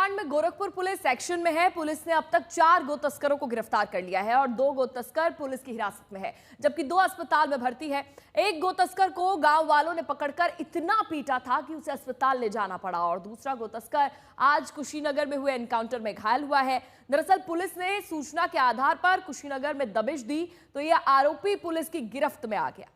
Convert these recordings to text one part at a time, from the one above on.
कांड में Gorakhpur police action में है। पुलिस ने अब तक 4 गो तस्करों को गिरफ्तार कर लिया है और 2 गो तस्कर पुलिस की हिरासत में है, जबकि 2 अस्पताल में भर्ती है। एक गो तस्कर को गांव वालों ने पकड़कर इतना पीटा था कि उसे अस्पताल ले जाना पड़ा और दूसरा गो तस्कर आज कुशीनगर में हुए एनकाउंटर में घायल हुआ है। दरअसल पुलिस ने सूचना के आधार पर कुशीनगर में दबिश दी तो यह आरोपी पुलिस की गिरफ्त में आ गया।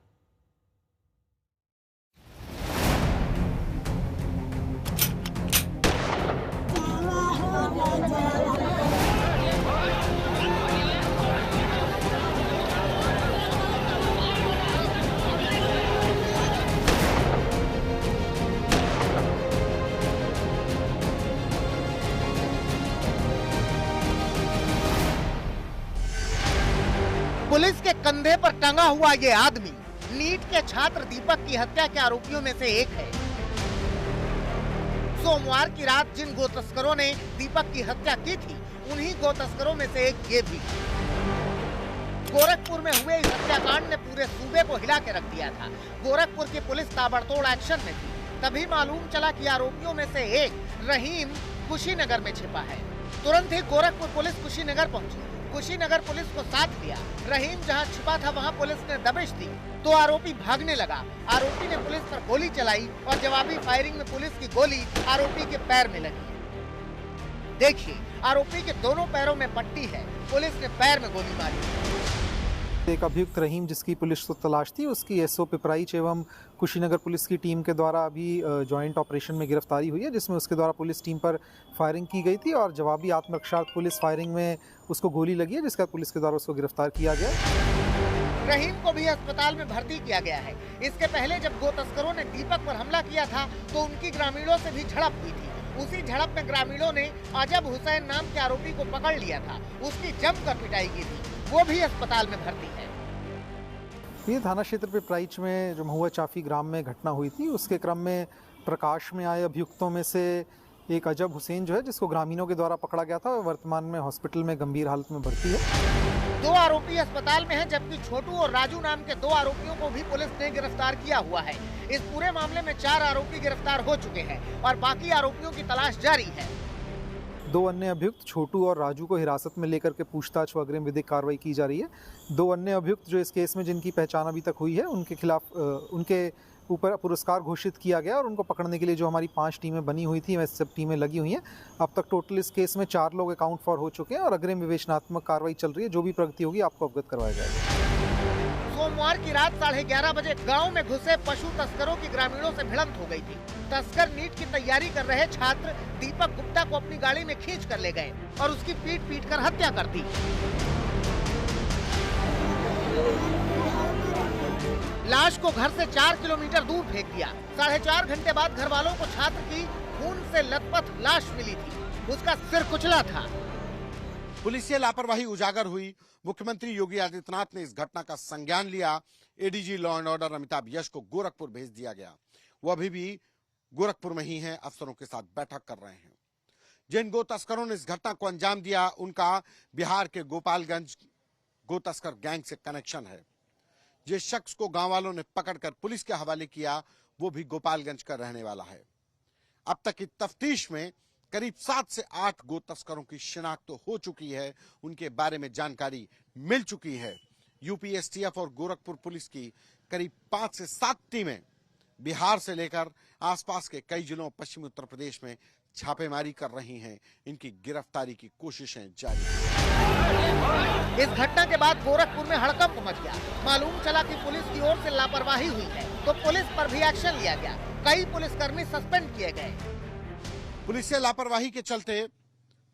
पुलिस के कंधे पर टंगा हुआ ये आदमी नीट के छात्र दीपक की हत्या के आरोपियों में से एक है। सोमवार की रात जिन गो तस्करों ने दीपक की हत्या की थी, उन्हीं गो तस्करों में से एक ये भी। गोरखपुर में हुए इस हत्याकांड ने पूरे सूबे को हिला के रख दिया था। गोरखपुर की पुलिस ताबड़तोड़ एक्शन में थी। तभी मालूम चला कि आरोपियों में से एक रहीम कुशीनगर में छिपा है। तुरंत ही गोरखपुर पुलिस कुशीनगर पहुंची। कुशीनगर पुलिस को साथ लिया। रहीम जहां छिपा था वहां पुलिस ने दबिश दी तो आरोपी भागने लगा। आरोपी ने पुलिस पर गोली चलाई और जवाबी फायरिंग में पुलिस की गोली आरोपी के पैर में लगी। देखिए, आरोपी के दोनों पैरों में पट्टी है। पुलिस ने पैर में गोली मारी। एक अभियुक्त रहीम जिसकी पुलिस को तलाश थी, उसकी एसओ पिपराइच एवं कुशीनगर पुलिस की टीम के द्वारा अभी जॉइंट ऑपरेशन में गिरफ्तारी हुई है, जिसमें उसके द्वारा पुलिस टीम पर फायरिंग की गई थी और जवाबी आत्मरक्षार्थ पुलिस फायरिंग में उसको गोली लगी है, जिसका पुलिस के द्वारा उसको गिरफ्तार किया गया। रहीम को भी अस्पताल में भर्ती किया गया है। इसके पहले जब गो तस्करों ने दीपक पर हमला किया था तो उनकी ग्रामीणों से भी झड़प हुई थी। उसी झड़प में ग्रामीणों ने अजब हुसैन नाम के आरोपी को पकड़ लिया था। उसकी जमकर पिटाई की थी। वो भी अस्पताल में भर्ती है। ये थाना क्षेत्र पिपराइच में जो महुआ चाफी ग्राम में घटना हुई थी, उसके क्रम में प्रकाश में आए अभियुक्तों में से एक अजब हुसैन जो है, जिसको ग्रामीणों के द्वारा पकड़ा गया था, वर्तमान में हॉस्पिटल में गंभीर हालत में भर्ती है। 2 आरोपी अस्पताल में हैं, जबकि छोटू और राजू नाम के 2 आरोपियों को भी पुलिस ने गिरफ्तार किया हुआ है। इस पूरे मामले में 4 आरोपी गिरफ्तार हो चुके हैं और बाकी आरोपियों की तलाश जारी है। 2 अन्य अभियुक्त छोटू और राजू को हिरासत में लेकर के पूछताछ व अग्रिम विधिक कार्रवाई की जा रही है। 2 अन्य अभियुक्त जो इस केस में जिनकी पहचान अभी तक हुई है, उनके खिलाफ उनके ऊपर पुरस्कार घोषित किया गया और उनको पकड़ने के लिए जो हमारी 5 टीमें बनी हुई थी, वैसे सब टीमें लगी हुई हैं। अब तक टोटल इस केस में 4 लोग अकाउंट फॉर हो चुके हैं और अग्रिम विवेचनात्मक कार्रवाई चल रही है। जो भी प्रगति होगी आपको अवगत करवाया जाएगा। सोमवार की रात 11:30 बजे गांव में घुसे पशु तस्करों की ग्रामीणों से भिड़ंत हो गई थी। तस्कर नीट की तैयारी कर रहे छात्र दीपक गुप्ता को अपनी गाड़ी में खींच कर ले गए और उसकी पीट कर हत्या कर दी। लाश को घर से 4 किलोमीटर दूर फेंक दिया। 4.5 घंटे बाद घर वालों को छात्र की खून से लथपथ लाश मिली थी। उसका सिर कुचला था। पुलिसिया लापरवाही उजागर हुई। मुख्यमंत्री योगी आदित्यनाथ ने इस घटना का संज्ञान लिया। ADG law and order Amitabh Yash को गोरखपुर भेज दिया गया। वो अभी भी गोरखपुर में ही हैं, अफसरों के साथ बैठक कर रहे हैं। जिन गो तस्करों ने इस घटना को अंजाम दिया, उनका बिहार के गोपालगंज गो तस्कर गैंग से कनेक्शन है। जिस शख्स को गांव वालों ने पकड़कर पुलिस के हवाले किया, वो भी गोपालगंज का रहने वाला है। अब तक की तफ्तीश में करीब 7 से 8 गो तस्करों की शिनाख्त तो हो चुकी है। उनके बारे में जानकारी मिल चुकी है। यूपी एसटीएफ और गोरखपुर पुलिस की करीब 5 से 7 टीमें बिहार से लेकर आसपास के कई जिलों पश्चिमी उत्तर प्रदेश में छापेमारी कर रही हैं। इनकी गिरफ्तारी की कोशिशें जारी हैं। इस घटना के बाद गोरखपुर में हड़कंप मच गया। मालूम चला कि पुलिस की ओर से लापरवाही हुई है तो पुलिस पर भी एक्शन लिया गया। कई पुलिसकर्मी सस्पेंड किए गए। पुलिस से लापरवाही के चलते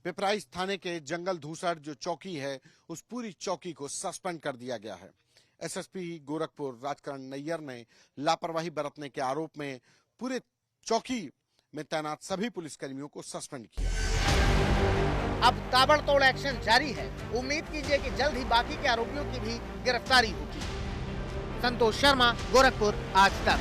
पिपराइच थाने के जंगल धूसर जो चौकी है, उस पूरी चौकी को सस्पेंड कर दिया गया है। एसएसपी गोरखपुर राजकरण नैयर ने लापरवाही बरतने के आरोप में पूरे चौकी में तैनात सभी पुलिसकर्मियों को सस्पेंड किया। अब ताबड़तोड़ एक्शन जारी है। उम्मीद कीजिए कि जल्द ही बाकी के आरोपियों की भी गिरफ्तारी होगी। संतोष शर्मा, गोरखपुर, आज तक।